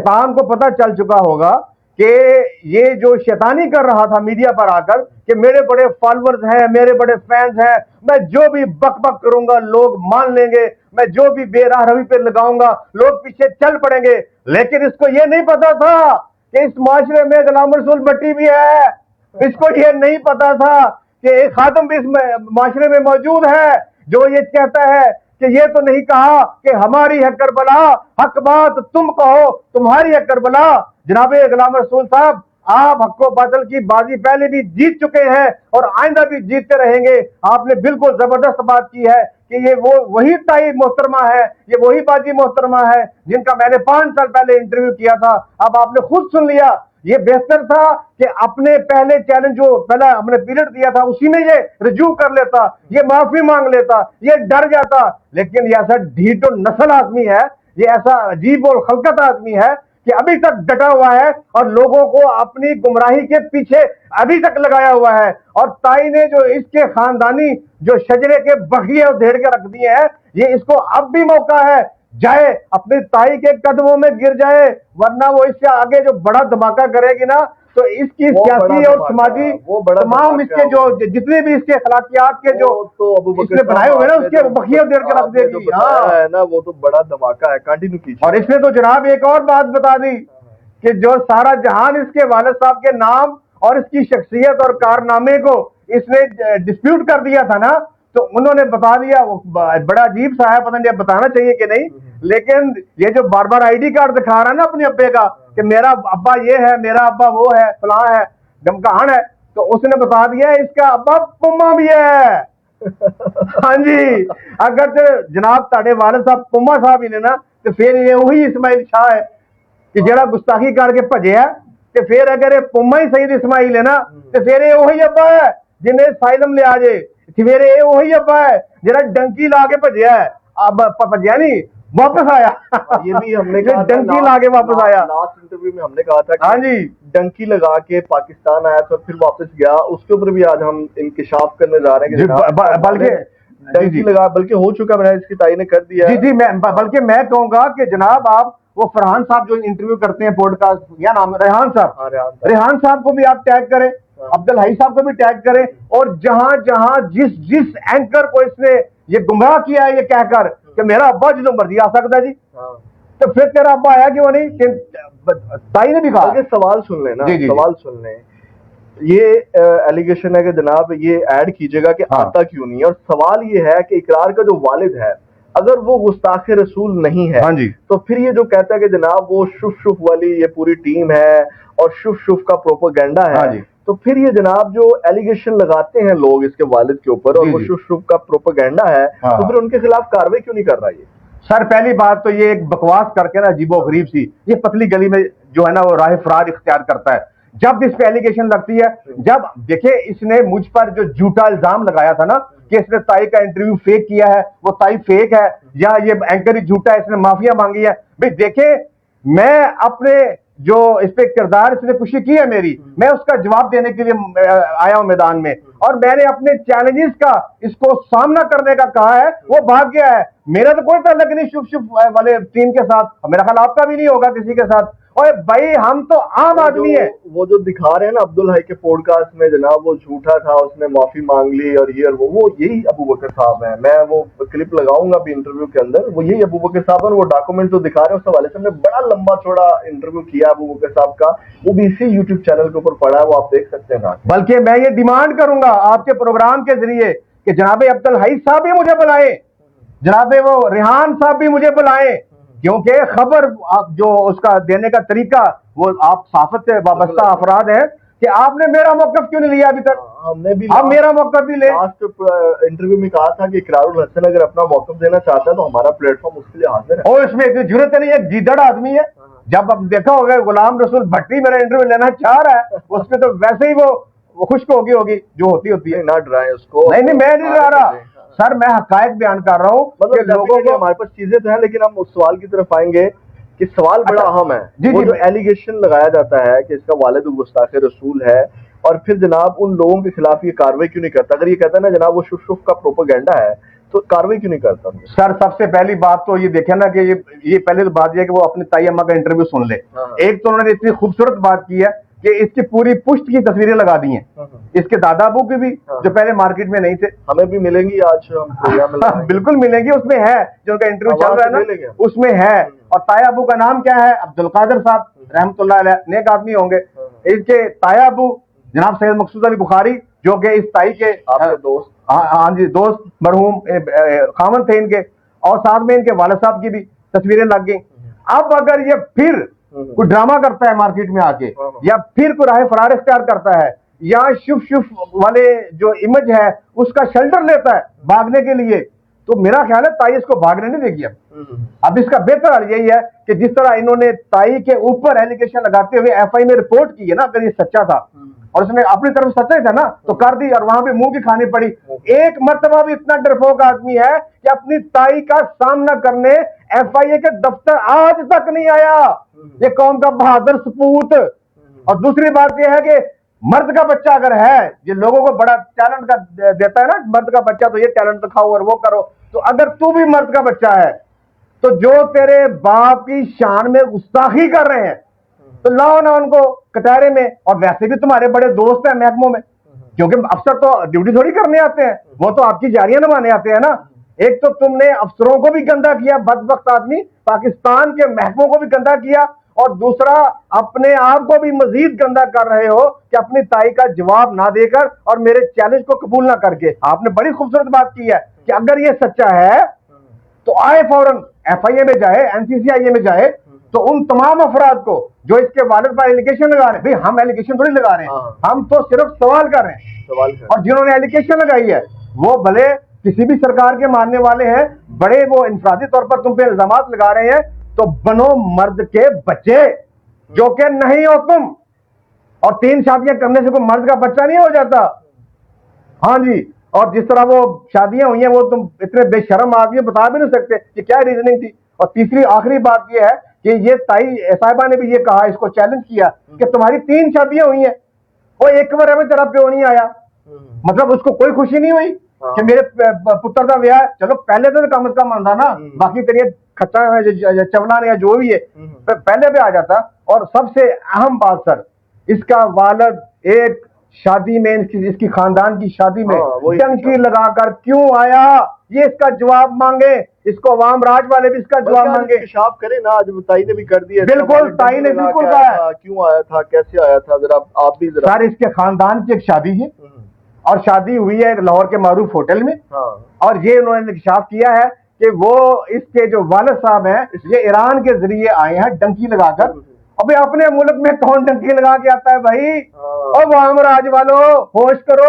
शैतान को पता चल चुका होगा कि ये जो शैतानी कर रहा था मीडिया पर आकर कि मेरे बड़े फॉलोअर्स हैं, मेरे बड़े फैंस हैं, मैं जो भी बक बक करूंगा लोग मान लेंगे, मैं जो भी बेराह रवि पे लगाऊंगा लोग पीछे चल पड़ेंगे। लेकिन इसको ये नहीं पता था कि इस माशरे में गुलाम रसूल भट्टी भी है। इसको ये नहीं पता था कि एक खातम भी इस माशरे में मौजूद है जो ये कहता है कि ये तो नहीं कहा कि हमारी है करबला, हक बात तुम कहो तुम्हारी है करबला। जनाब गुलाम रसूल साहब, आप हक व बातिल की बाजी पहले भी जीत चुके हैं और आइंदा भी जीतते रहेंगे। आपने बिल्कुल जबरदस्त बात की है कि ये वो वही ताई मोहतरमा है, ये वही बाजी मोहतरमा है जिनका मैंने 5 साल पहले इंटरव्यू किया था। अब आपने खुद सुन लिया। ये बेहतर था कि अपने पहले चैलेंज जो पहला हमने पीरियड दिया था उसी में ये रिज्यू कर लेता, ये माफी मांग लेता, ये डर जाता। लेकिन ये ऐसा ढीठ और नस्ल आदमी है, ये ऐसा अजीब और खलकत आदमी है कि अभी तक डटा हुआ है और लोगों को अपनी गुमराही के पीछे अभी तक लगाया हुआ है। और ताई ने जो इसके खानदानी जो शजरे के बखिए उधेड़ के रख दिए हैं, ये इसको अब भी मौका है जाए अपनी ताई के कदमों में गिर जाए, वरना वो इससे आगे जो बड़ा धमाका करेगी ना तो इसकी सियासी और समाजी तमाम इसके जो जितने भी इसके अखलाकियात के जो तो इसने बनाए हुए ना उसके बखिया देर के रख देगी। हाँ है ना, वो तो बड़ा धमाका है। कंटिन्यू कीजिए। और इसने तो जनाब एक और बात बता दी कि जो सारा जहान इसके वालिद साहब के नाम और इसकी शख्सियत और कारनामे को इसने डिस्प्यूट कर दिया था ना, तो उन्होंने बता दिया। वो बड़ा अजीब सा है, पता नहीं बताना चाहिए कि नहीं, लेकिन ये जो बार बार आईडी कार्ड दिखा रहा है ना अपने अब्बे का कि मेरा अब्बा ये है, मेरा अब्बा वो है, फलां है, गमकान है, तो उसने बता दिया इसका अब्बा पुम्मा भी है। हाँ जी, अगर तो जनाब ताड़े वालिद साहब पुम्मा साहब ही ने ना, तो फिर ये वही इस्माइल शाह है कि जरा गुस्ताखी करके भजे है। तो फिर अगर ये पुम्मा ही सईद इस्माइल है ना, तो फिर ये वही अब्बा है जिन्हें साइलम ले आ जाए। फिर ये वही अब्बा है जरा डंकी ला के भजिया है, अब भजिया नहीं वापस आया। ये भी हमने कहा डंकी ला के वापस आया। लास्ट इंटरव्यू में हमने कहा था कि हाँ जी, डंकी लगा के पाकिस्तान आया तो फिर वापस गया। उसके ऊपर भी आज हम इंकिशाफ करने जा रहे हैं कि बल्कि डंकी लगा, बल्कि हो चुका है, इसकी ताई ने कर दिया। जी जी, बल्कि मैं कहूंगा कि जनाब आप वो फरहान साहब जो इंटरव्यू करते हैं पॉडकास्ट, या नाम रेहान साहब, रेहान साहब को भी आप टैग करें, अब्दुल हई साहब को भी टैग करें, और जहां जहां जिस जिस एंकर को इसने ये गुमराह किया है ये कहकर कि मेरा अब्बा जो मर्जी आ सकता है जी, तो फिर तेरा अब्बा आया क्यों नहीं? ताई ने भी कहा। सवाल सुन लेना, सवाल सुन लें। ये एलिगेशन है कि जनाब ये ऐड कीजिएगा कि आता क्यों नहीं है, और सवाल ये है कि इकरार का जो वालिद है अगर वो गुस्ताखे रसूल नहीं है, हाँ जी, तो फिर ये जो कहता है कि जनाब वो शुफ शुफ वाली ये पूरी टीम है और शुफ शुफ का प्रोपेगेंडा है, हाँ जी, तो फिर ये जनाब जो एलिगेशन लगाते हैं लोग इसके वालिद के ऊपर और वो शुफ शुफ का प्रोपेगेंडा है, तो फिर उनके खिलाफ कार्रवाई क्यों नहीं कर रहा? ये सर पहली बात तो ये एक बकवास करके ना अजीबो गरीब सी ये पतली गली में जो है ना वो राह फरार इख्तियार करता है जब इस पे एलिगेशन लगती है। जब देखिए इसने मुझ पर जो झूठा इल्जाम लगाया था ना कि इसने ताई का इंटरव्यू फेक किया है, वो ताई फेक है या ये एंकर ही झूठा है, इसने माफिया मांगी है, भाई देखे मैं अपने जो इस पे किरदार इसने खुशी की है मेरी, मैं उसका जवाब देने के लिए आया हूं मैदान में, और मैंने अपने चैलेंजेस का इसको सामना करने का कहा है, वो भाग गया है। मेरा तो कोई ताल्लुक नहीं शुभ शुभ वाले टीम के साथ, मेरा ख्याल आपका भी नहीं होगा किसी के साथ। और भाई हम तो आम आदमी है। वो जो दिखा रहे हैं ना अब्दुल हई के पॉडकास्ट में जनाब वो झूठा था, उसने माफी मांग ली और ये और वो यही अबू बकर साहब है। मैं वो क्लिप लगाऊंगा अभी इंटरव्यू के अंदर, वो यही अबू बकर साहब है। वो डॉक्यूमेंट जो दिखा रहे हैं उस हवाले से हमने बड़ा लंबा चौड़ा इंटरव्यू किया अबू बकर साहब का, वो भी इसी यूट्यूब चैनल के ऊपर पड़ा है, वो आप देख सकते हैं। बल्कि मैं ये डिमांड करूंगा आपके प्रोग्राम के जरिए कि जनाबे अब्दुल हई साहब भी मुझे बुलाए, जनाबे वो रेहान साहब भी मुझे बुलाए, क्योंकि खबर जो उसका देने का तरीका वो आप साफत से वाबस्ता अफराद है कि आपने मेरा मौकफ क्यों नहीं लिया अभी तक? हमने भी आप मेरा मौकफ भी ले। लास्ट इंटरव्यू में कहा था कि इकरारुल हसन अगर अपना मौकफ देना चाहता है तो हमारा प्लेटफॉर्म उसके लिए हाजिर है। और इसमें इतनी जरूरत नहीं है, गीदड़ आदमी है। जब अब देखा होगा गुलाम रसूल भट्टी मेरा इंटरव्यू लेना चाह रहा है, उसमें तो वैसे ही वो खुश्क होगी जो होती है। ना डराए उसको। नहीं मैं नहीं डरा रहा सर, मैं हकायक बयान कर रहा हूँ। मतलब लोगों को हमारे पास चीजें तो है, लेकिन हम उस सवाल की तरफ आएंगे कि सवाल बड़ा अहम है। वो जो एलिगेशन लगाया जाता है कि इसका वालिद गुस्ताखे रसूल है, और फिर जनाब उन लोगों के खिलाफ ये कार्रवाई क्यों नहीं करता? अगर ये कहता है ना जनाब वो शुफ शुफ का प्रोपेगेंडा है, तो कार्रवाई क्यों नहीं करता? सर सबसे पहली बात तो ये देखे ना कि ये पहले तो बात ये है कि वो अपनी ताई अम्मा का इंटरव्यू सुन ले। एक तो उन्होंने इतनी खूबसूरत बात की है कि इसकी पूरी पुष्ट की तस्वीरें लगा दी हैं, इसके दादा अबू की भी, जो पहले मार्केट में नहीं थे। हमें भी मिलेंगी आज हम प्रोग्राम में? बिल्कुल मिलेंगी, उसमें है जो उनका इंटरव्यू चल रहा है ना, उसमें है। और ताया अबू का नाम क्या है? अब्दुल कादिर साहब रहमतुल्लाह अलैह, नेक आदमी होंगे। इसके ताया अबू जनाब सैयद मकसूद अली बुखारी, जो कि इस ताई के दोस्त, हाँ जी दोस्त मरहूम खामन थे इनके, और साथ में इनके वालिद साहब की भी तस्वीरें लग गई। अब अगर ये फिर कोई ड्रामा करता है मार्केट में आके, या फिर कोई राह फरार इख्तियार करता है, या शुभ शुभ वाले जो इमेज है उसका शेल्टर लेता है भागने के लिए, तो मेरा ख्याल है ताई इसको भागने नहीं देगी। अब इसका बेहतर हाल यही है कि जिस तरह इन्होंने ताई के ऊपर एलिगेशन लगाते हुए एफआई में रिपोर्ट की है ना, अगर ये सच्चा था और उसने अपनी तरफ सच्चा ही था ना, तो कर दी और वहां पे मुंह की खानी पड़ी। एक मर्तबा भी इतना डरपोक आदमी है कि अपनी ताई का सामना करने एफआईए के दफ्तर आज तक नहीं आया। ये कौम का बहादुर सपूत। और दूसरी बात यह है कि मर्द का बच्चा अगर है, ये लोगों को बड़ा टैलेंट का देता है ना, मर्द का बच्चा तो ये टैलेंट दिखाओ और वो करो, तो अगर तू भी मर्द का बच्चा है तो जो तेरे बाप की शान में गुस्ताखी कर रहे हैं तो लाओ ना उनको कटारे में। और वैसे भी तुम्हारे बड़े दोस्त हैं महकमों में, क्योंकि अफसर तो ड्यूटी थोड़ी करने आते हैं, वो तो आपकी जारियां निभाने आते हैं ना। एक तो तुमने अफसरों को भी गंदा किया, बदबख्त आदमी, पाकिस्तान के महकमों को भी गंदा किया, और दूसरा अपने आप को भी मजीद गंदा कर रहे हो कि अपनी ताई का जवाब ना देकर और मेरे चैलेंज को कबूल ना करके। आपने बड़ी खूबसूरत बात की है कि अगर ये सच्चा है तो आए फौरन एफआईए में जाए, एनसीसीआईए में जाए, तो उन तमाम अफराद को जो इसके वालिद पर एलिगेशन लगा रहे हैं, भाई हम एलिगेशन थोड़ी लगा रहे हैं, हम तो सिर्फ सवाल कर रहे हैं, और जिन्होंने एलिगेशन लगाई है वो भले किसी भी सरकार के मानने वाले हैं, बड़े वो इंफरादी तौर पर तुम पे इल्जामात लगा रहे हैं, तो बनो मर्द के बच्चे, जो कि नहीं हो तुम। और 3 शादियां करने से कोई मर्द का बच्चा नहीं हो जाता। हाँ जी, और जिस तरह वो शादियां हुई हैं वो तुम इतने बेशर्म आदमी बता भी नहीं सकते कि क्या रीजनिंग थी। और तीसरी आखिरी बात यह है कि ये ताई साहिबा ने भी ये कहा, इसको चैलेंज किया कि तुम्हारी 3 शादियां हुई हैं और एक बार में तेरा प्यो नहीं आया, मतलब उसको कोई खुशी नहीं हुई कि मेरे पुत्र का ब्याह। चलो पहले तो कम से कम आंदा ना, बाकी तेरे खच्चा है चवला या जो भी है पहले भी आ जाता। और सबसे अहम बात सर, इसका वालिद एक शादी में, इसकी खानदान की शादी में टंकी लगाकर क्यों आया, ये इसका जवाब मांगे, इसको अवाम राज वाले भी इसका जवाब मांगे। इंकशाफ करें ना, आज ताई ने भी कर दिया। बिल्कुल, ताई ने बिल्कुल कहा क्यों आया था, कैसे आया था, जरा आप भी जरा। सर इसके खानदान की एक शादी है और शादी हुई है लाहौर के मारूफ होटल में, और ये उन्होंने इंकशाफ किया है कि वो इसके जो वालिद साहब हैं ये ईरान के जरिए आए हैं डंकी लगाकर। अबे अपने मुल्क में कौन डंकी लगा के आता है भाई? अब अवाम राज वालों होश करो।